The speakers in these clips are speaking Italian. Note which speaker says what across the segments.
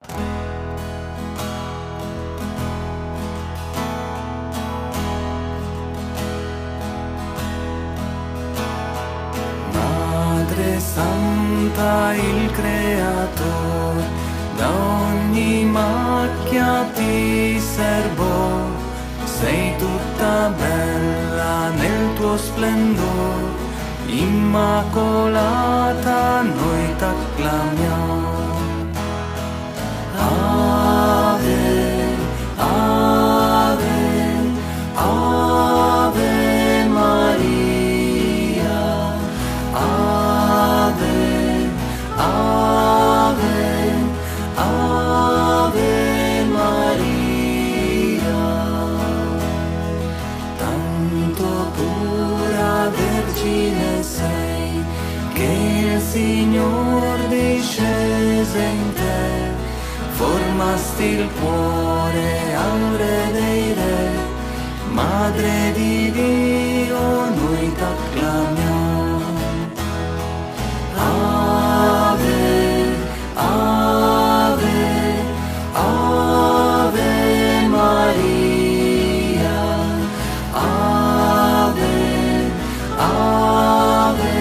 Speaker 1: Madre Santa, il Creator, da ogni macchia ti serbo, sei tutta bella nel tuo splendor, immacolata noi t'acclamiamo. Ave, Ave, Ave Maria, Ave, Ave, Ave Maria. Tanto pura Vergine sei, che il Signor discese in te, formasti il cuore al Re dei Re, Madre di Dio noi t'acclamiamo. Ave, Ave, Ave Maria, Ave, Ave,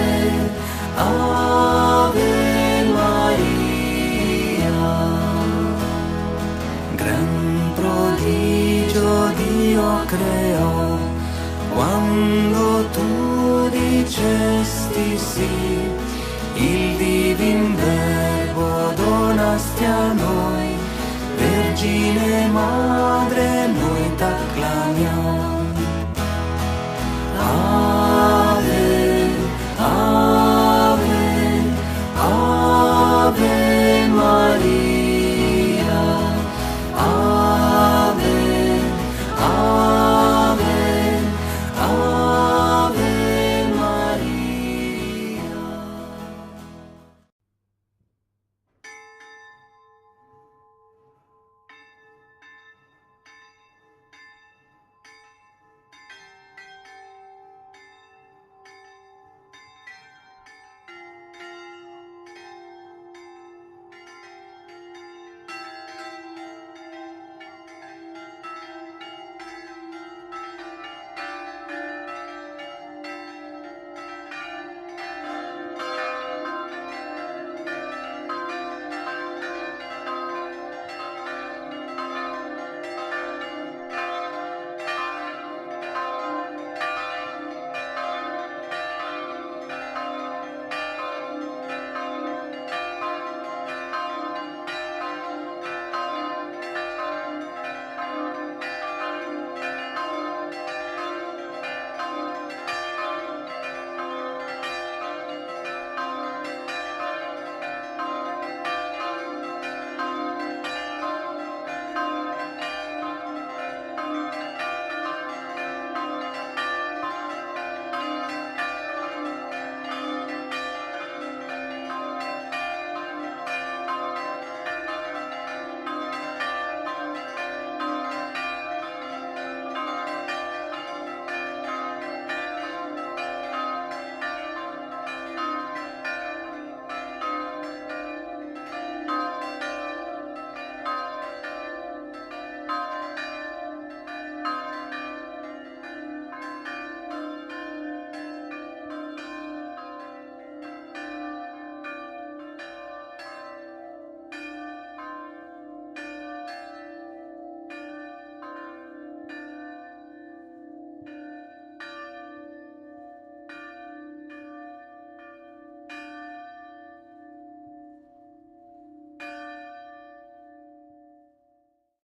Speaker 1: Ave Maria. Gran prodigio Dio creò, quando tu dicesti sì, il divin Verbo donasti a noi, Vergine Madre